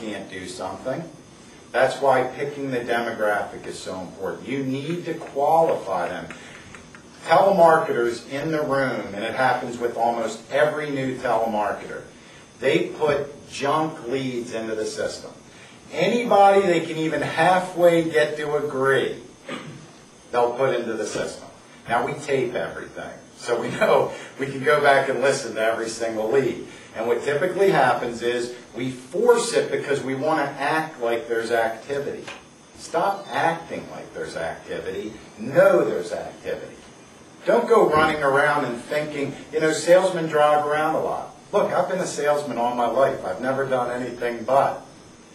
can't do something. That's why picking the demographic is so important. You need to qualify them. Telemarketers in the room, and it happens with almost every new telemarketer, they put junk leads into the system. Anybody they can even halfway get to agree, they'll put into the system. Now we tape everything, so we know we can go back and listen to every single lead. And what typically happens is we force it because we want to act like there's activity. Stop acting like there's activity. Know there's activity. Don't go running around and thinking, you know, salesmen drive around a lot. Look, I've been a salesman all my life. I've never done anything but,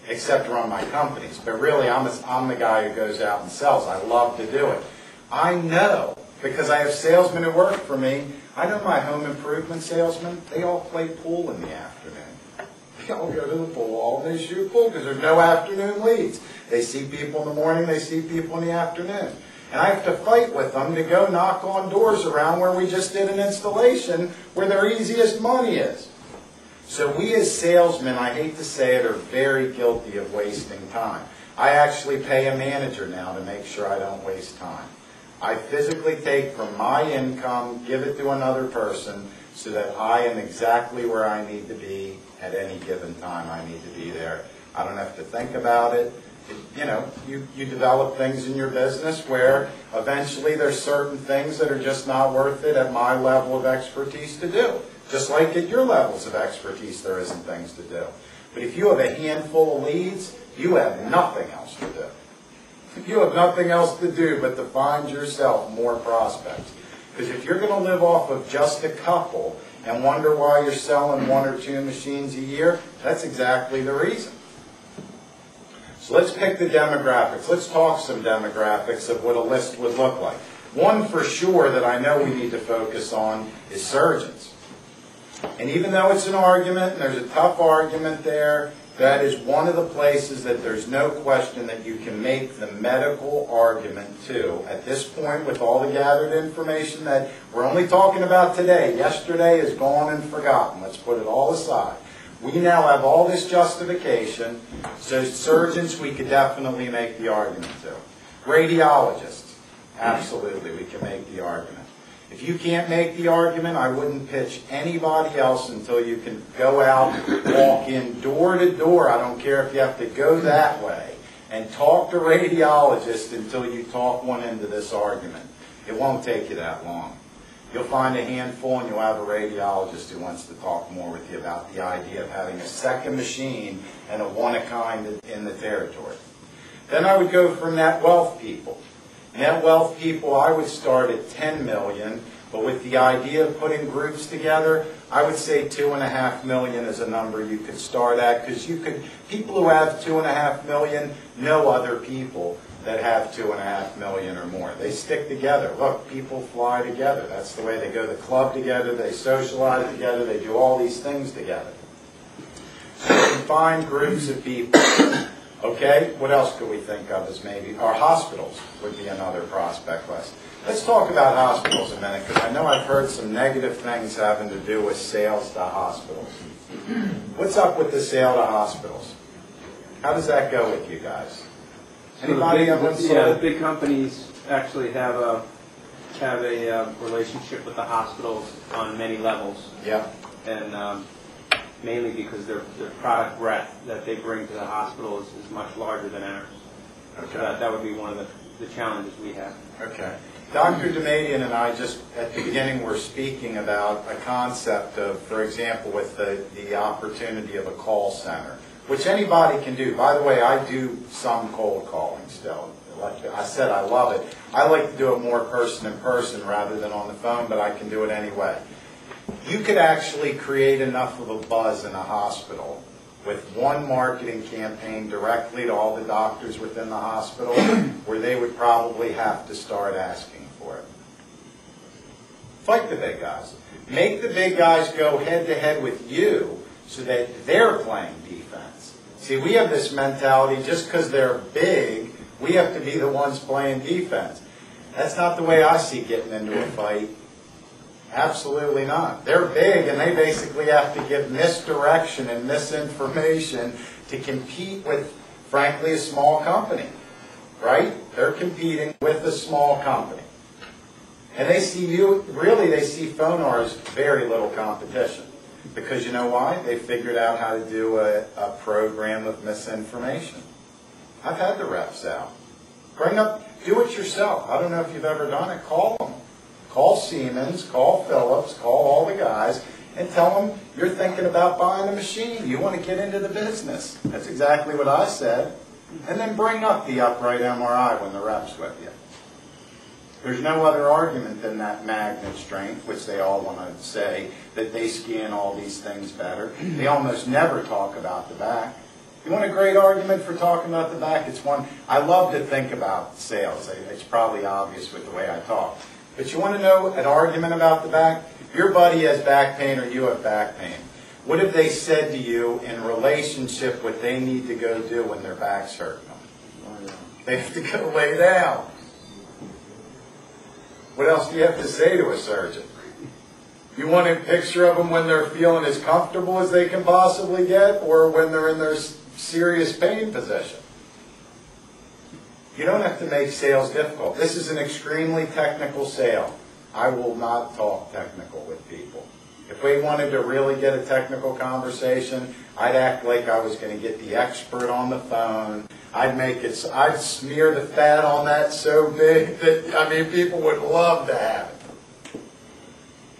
except run my companies. But really, I'm the guy who goes out and sells. I love to do it. I know, because I have salesmen who work for me, I know my home improvement salesmen, they all play pool in the afternoon. They all go to the pool all day, shoot pool, because there's no afternoon leads. They see people in the morning, they see people in the afternoon. And I have to fight with them to go knock on doors around where we just did an installation where their easiest money is. So we as salesmen, I hate to say it, are very guilty of wasting time. I actually pay a manager now to make sure I don't waste time. I physically take from my income, give it to another person, so that I am exactly where I need to be at any given time I need to be there. I don't have to think about it. You know, you develop things in your business where eventually there's certain things that are just not worth it at my level of expertise to do. Just like at your levels of expertise there isn't things to do. But if you have a handful of leads, you have nothing else to do. You have nothing else to do but to find yourself more prospects. Because if you're going to live off of just a couple and wonder why you're selling 1 or 2 machines a year, that's exactly the reason. So let's pick the demographics. Let's talk some demographics of what a list would look like. One for sure that I know we need to focus on is surgeons. And even though it's an argument, and there's a tough argument there, that is one of the places that there's no question that you can make the medical argument to. At this point, with all the gathered information that we're only talking about today, yesterday is gone and forgotten. Let's put it all aside. We now have all this justification, so surgeons we could definitely make the argument to. Radiologists, absolutely, we can make the argument. If you can't make the argument, I wouldn't pitch anybody else until you can go out, walk in door to door. I don't care if you have to go that way, and talk to radiologists until you talk one into this argument. It won't take you that long. You'll find a handful and you'll have a radiologist who wants to talk more with you about the idea of having a second machine and a one-of-kind in the territory. Then I would go for net wealth people. Net wealth people, I would start at 10 million, but with the idea of putting groups together, I would say 2.5 million is a number you could start at, because you could, people who have 2.5 million know other people that have 2.5 million or more. They stick together. Look, people fly together. That's the way they go to the club together, they socialize together, they do all these things together. So you can find groups of people. Okay, what else could we think of as maybe, or hospitals would be another prospect list. Let's talk about hospitals a minute, because I know I've heard some negative things having to do with sales to hospitals. What's up with the sale to hospitals? How does that go with you guys? Anybody on one side? Yeah, the big companies actually have a relationship with the hospitals on many levels. Yeah. And mainly because their product breadth that they bring to the hospital is much larger than ours. Okay. So that would be one of the challenges we have. Okay. Dr. Damadian and I just at the beginning were speaking about a concept of, for example, with the opportunity of a call center, which anybody can do. By the way, I do some cold calling still. Like I said, I love it. I like to do it more person-in-person rather than on the phone, but I can do it anyway. You could actually create enough of a buzz in a hospital with one marketing campaign directly to all the doctors within the hospital where they would probably have to start asking for it. Fight the big guys. Make the big guys go head-to-head with you so that they're playing defense. See, we have this mentality, just because they're big, we have to be the ones playing defense. That's not the way I see getting into a fight. Absolutely not. They're big, and they basically have to give misdirection and misinformation to compete with, frankly, a small company, right? They're competing with a small company. And they see you, really they see Fonar as very little competition. Because you know why? They figured out how to do a program of misinformation. I've had the reps out. Do it yourself. I don't know if you've ever done it. Call them. Call Siemens, call Philips, call all the guys, and tell them you're thinking about buying a machine. You want to get into the business. That's exactly what I said. And then bring up the upright MRI when the rep's with you. There's no other argument than that magnet strength, which they all want to say, that they scan all these things better. They almost never talk about the back. You want a great argument for talking about the back? It's one I love to think about sales. It's probably obvious with the way I talk. But you want to know an argument about the back? Your buddy has back pain or you have back pain. What have they said to you in relationship what they need to go do when their back's hurting them? They have to go lay down. What else do you have to say to a surgeon? You want a picture of them when they're feeling as comfortable as they can possibly get, or when they're in their serious pain position? You don't have to make sales difficult. This is an extremely technical sale. I will not talk technical with people. If we wanted to really get a technical conversation, I'd act like I was going to get the expert on the phone. I'd smear the fat on that so big that, I mean, people would love to have it.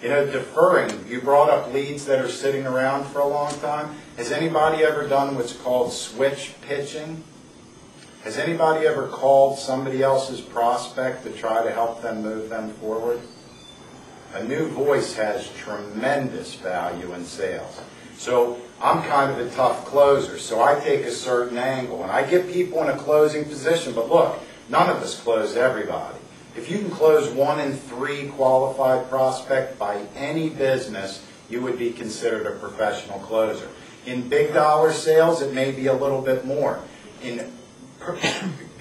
You know, deferring. You brought up leads that are sitting around for a long time. Has anybody ever done what's called switch pitching? Has anybody ever called somebody else's prospect to try to help them move them forward? A new voice has tremendous value in sales. So I'm kind of a tough closer, so I take a certain angle, and I get people in a closing position. But look, none of us close everybody. If you can close 1 in 3 qualified prospect by any business, you would be considered a professional closer. In big dollar sales, it may be a little bit more. In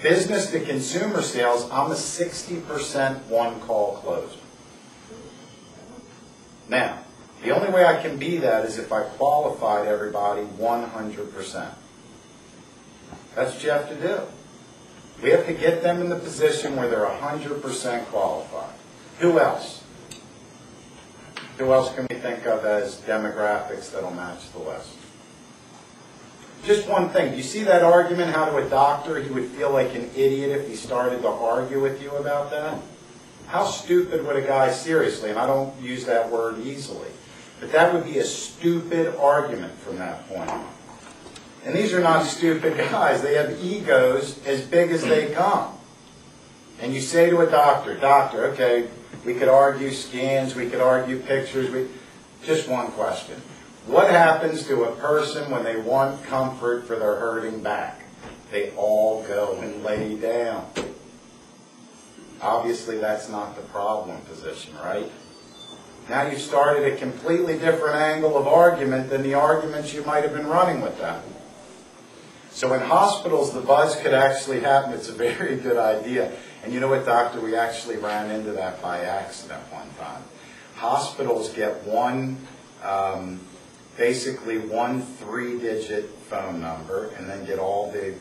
business to consumer sales, I'm a 60% one-call closer. Now, the only way I can be that is if I qualified everybody 100%. That's what you have to do. We have to get them in the position where they're 100% qualified. Who else? Who else can we think of as demographics that'll match the list? Just one thing. You see that argument, how to a doctor, he would feel like an idiot if he started to argue with you about that? How stupid would a guy, seriously, and I don't use that word easily, but that would be a stupid argument from that point on. And these are not stupid guys. They have egos as big as they come. And you say to a doctor, doctor, okay, we could argue scans, we could argue pictures, just one question. What happens to a person when they want comfort for their hurting back? They all go and lay down. Obviously, that's not the problem position, right? Now you've started a completely different angle of argument than the arguments you might have been running with them. So in hospitals, the buzz could actually happen. It's a very good idea. And you know what, doctor? We actually ran into that by accident one time. Hospitals get basically one 3-digit phone number, and then get all the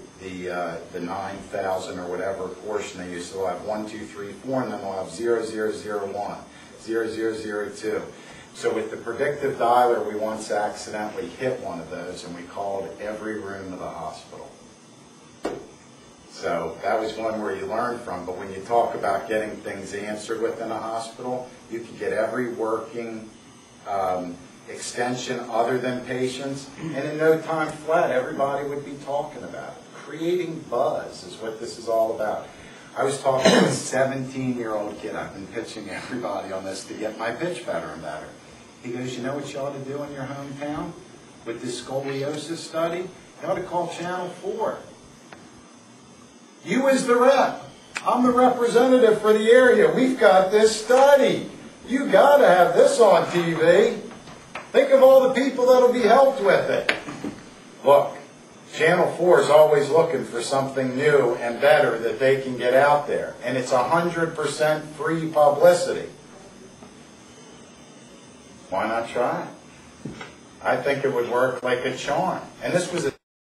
9,000 or whatever portion they use. So they'll have 1, 2, 3, 4, and then they'll have 0001, 0002. So with the predictive dialer, we once accidentally hit one of those, and we called every room of the hospital. So that was one where you learn from. But when you talk about getting things answered within a hospital, you can get every working extension other than patients, and in no time flat, everybody would be talking about it. Creating buzz is what this is all about. I was talking to a 17-year-old kid. I've been pitching everybody on this to get my pitch better and better. He goes, you know what you ought to do in your hometown with this scoliosis study? You ought to call Channel 4. You as the rep. I'm the representative for the area. We've got this study. You got to have this on TV. Think of all the people that'll be helped with it. Look, Channel 4 is always looking for something new and better that they can get out there. And it's 100% free publicity. Why not try it? I think it would work like a charm. And this was a